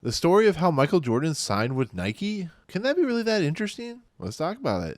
The story of how Michael Jordan signed with Nike? Can that be really that interesting? Let's talk about it.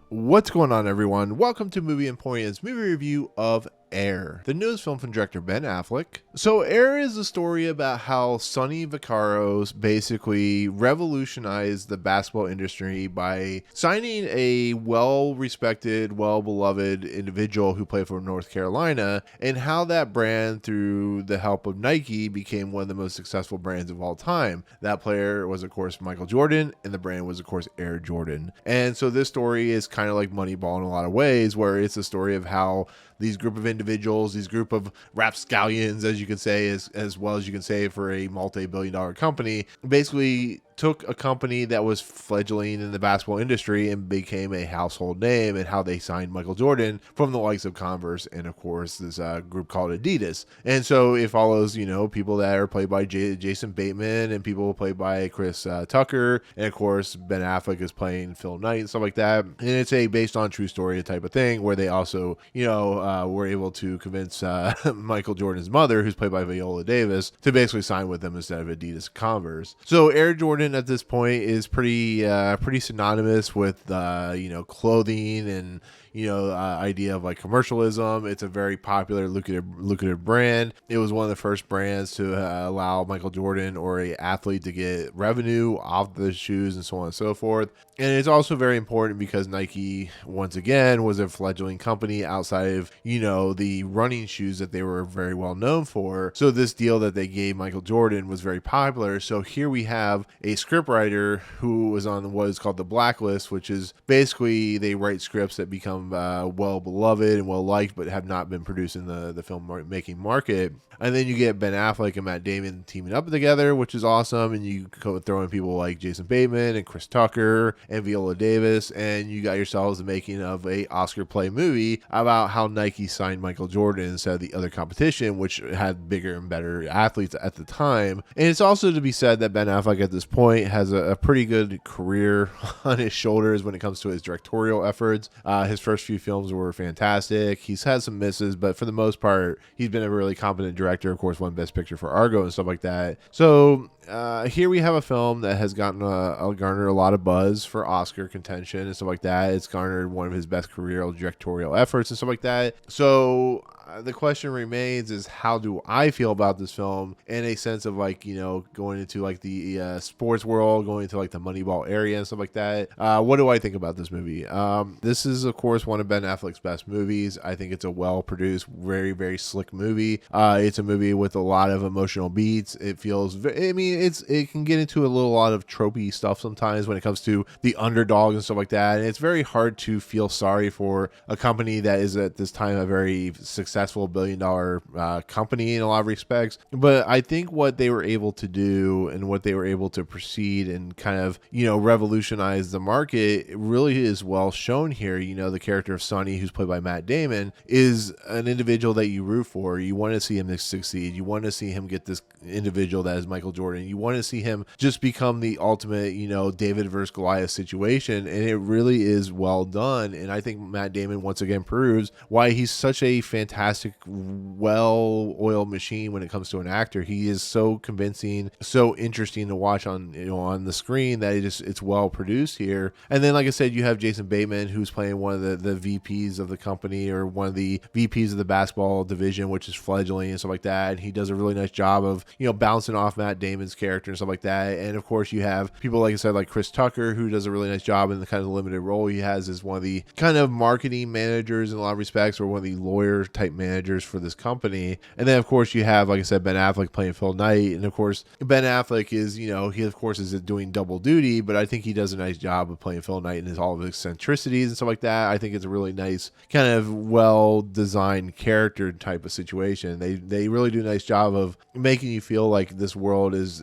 What's going on, everyone? Welcome to Movie Emporium's movie review of Air, the newest film from director Ben Affleck. So Air is a story about how Sonny Vaccaro's basically revolutionized the basketball industry by signing a well-respected, well-beloved individual who played for North Carolina, and how that brand, through the help of Nike, became one of the most successful brands of all time. That player was, of course, Michael Jordan, and the brand was, of course, Air Jordan. And so this story is kind of like Moneyball in a lot of ways, where it's a story of how these group of individuals, these group of rapscallions, as you can say, as well as you can say for a multi-billion-dollar company, basically took a company that was fledgling in the basketball industry and became a household name, and how they signed Michael Jordan from the likes of Converse and, of course, this group called Adidas. And so it follows, people that are played by Jason Bateman and people played by Chris Tucker. And, of course, Ben Affleck is playing Phil Knight and stuff like that. And it's a based on true story type of thing where they also, were able to convince Michael Jordan's mother, who's played by Viola Davis, to basically sign with them instead of Adidas Converse. So Air Jordan at this point is pretty synonymous with clothing and idea of like commercialism. It's a very popular, lucrative brand. It was one of the first brands to allow Michael Jordan or a athlete to get revenue off the shoes and so on and so forth. And it's also very important because Nike, once again, was a fledgling company outside of, the running shoes that they were very well known for. So this deal that they gave Michael Jordan was very popular. So here we have a scriptwriter who was on what is called the blacklist, which is basically they write scripts that become well beloved and well liked, but have not been produced in the film making market. And then you get Ben Affleck and Matt Damon teaming up together, which is awesome. And you go throw in people like Jason Bateman and Chris Tucker and Viola Davis, and you got yourselves the making of a Oscar play movie about how Nike signed Michael Jordan instead of the other competition, which had bigger and better athletes at the time. And it's also to be said that Ben Affleck at this point has a pretty good career on his shoulders when it comes to his directorial efforts. His first few films were fantastic. He's had some misses, but for the most part, he's been a really competent director. Of course, won Best Picture for Argo and stuff like that. So here we have a film that has garnered a lot of buzz for Oscar contention and stuff like that. It's garnered one of his best career directorial efforts and stuff like that. So the question remains is, how do I feel about this film in a sense of like, going into like the sports world, going into like the Moneyball area and stuff like that. What do I think about this movie? This is, of course, one of Ben Affleck's best movies. I think it's a well-produced, very, very slick movie. It's a movie with a lot of emotional beats. It feels, it can get into a lot of tropey stuff sometimes when it comes to the underdog and stuff like that. And it's very hard to feel sorry for a company that is at this time a very successful billion-dollar company in a lot of respects. But I think what they were able to do and what they were able to proceed and kind of, revolutionize the market really is well shown here. The character of Sonny, who's played by Matt Damon, is an individual that you root for. You want to see him succeed. You want to see him get this individual that is Michael Jordan. You want to see him just become the ultimate, David versus Goliath situation. And it really is well done. And I think Matt Damon once again proves why he's such a fantastic, well-oiled machine when it comes to an actor. He is so convincing, so interesting to watch on the screen that it's well produced here. And then, like I said, you have Jason Bateman, who's playing one of the VPs of the company, or one of the VPs of the basketball division, which is fledgling and stuff like that. And he does a really nice job of bouncing off Matt Damon's character and stuff like that. And of course, you have people, like I said, like Chris Tucker, who does a really nice job in the kind of limited role he has as one of the kind of marketing managers in a lot of respects, or one of the lawyer type managers for this company. And then, of course, you have, like I said, Ben Affleck playing Phil Knight. And of course, Ben Affleck is, he of course is doing double duty, but I think he does a nice job of playing Phil Knight and all of his eccentricities and stuff like that. I think it's a really nice, kind of well-designed character type of situation. They really do a nice job of making you feel like this world is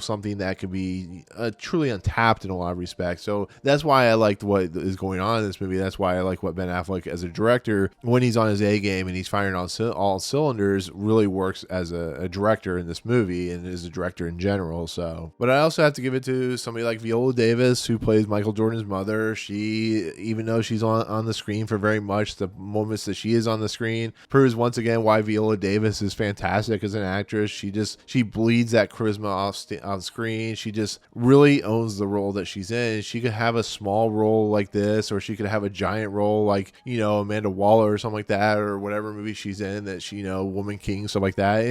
something that could be truly untapped in a lot of respects. So that's why I liked what is going on in this movie. That's why I like what Ben Affleck as a director, when he's on his A game and he's firing on all cylinders, really works as a director in this movie and as a director in general. So, but I also have to give it to somebody like Viola Davis, who plays Michael Jordan's mother. She, even though she's on the screen for very much, the moments that she is on the screen proves once again why Viola Davis is fantastic as an actress. She bleeds that charisma on screen. She just really owns the role that she's in. She could have a small role like this, or she could have a giant role like, Amanda Waller or something like that, or whatever movie she's in that she, Woman King, stuff like that.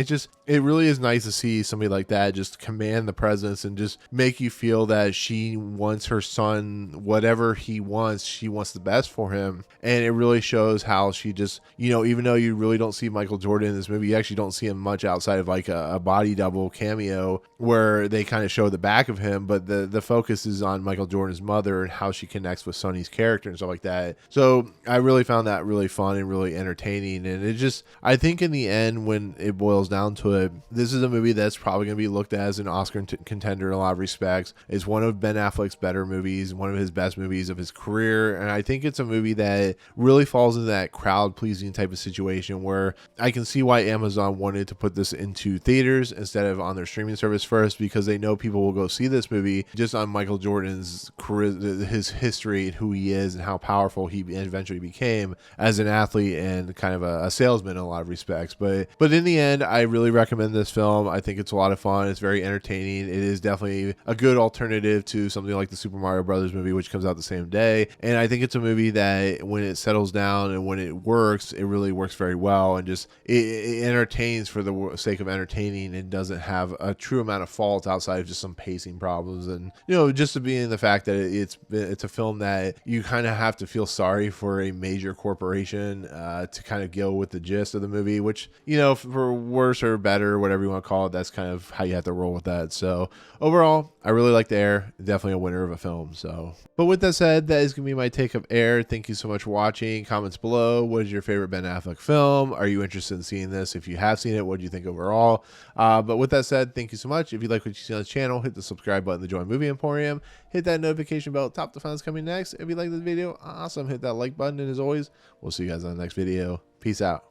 It really is nice to see somebody like that just command the presence and just make you feel that she wants her son, whatever he wants, she wants the best for him. And it really shows how she just, even though you really don't see Michael Jordan in this movie, you actually don't see him much outside of like a body double cameo where they kind of show the back of him, but the focus is on Michael Jordan's mother and how she connects with Sonny's character and stuff like that. So I really found that really fun and really entertaining. And I think in the end, when it boils down to it, this is a movie that's probably going to be looked at as an Oscar contender in a lot of respects. It's one of Ben Affleck's better movies, one of his best movies of his career. And I think it's a movie that really falls into that crowd pleasing type of situation where I can see why Amazon wanted to put this into theaters instead of on their streaming service first, because they know people will go see this movie just on Michael Jordan's career, his history and who he is and how powerful he eventually became as an athlete and kind of a salesman in a lot of respects. But in the end, I really recommend this film. I think it's a lot of fun. It's very entertaining. It is definitely a good alternative to something like the Super Mario Brothers movie, which comes out the same day. And I think it's a movie that when it settles down and when it works, it really works very well, and just it entertains for the sake of entertaining and doesn't have a true amount of fault outside of just some pacing problems. And just to be in the fact that it's a film that you kind of have to feel sorry for a major corporation to kind of go with the gist of the movie, which for worse or better, whatever you want to call it, that's kind of how you have to roll with that. So overall, I really liked Air. Definitely a winner of a film. So, but with that said, that is gonna be my take of Air. Thank you so much for watching. Comments below. What is your favorite Ben Affleck film? Are you interested in seeing this? If you have seen it, what do you think overall? But with that said, thank you so much. If you like what you see on the channel, hit the subscribe button to join Movie Emporium. Hit that notification bell. Top to find what's coming next. If you like this video, awesome. Hit that like button. And as always, we'll see you guys on the next video. Peace out.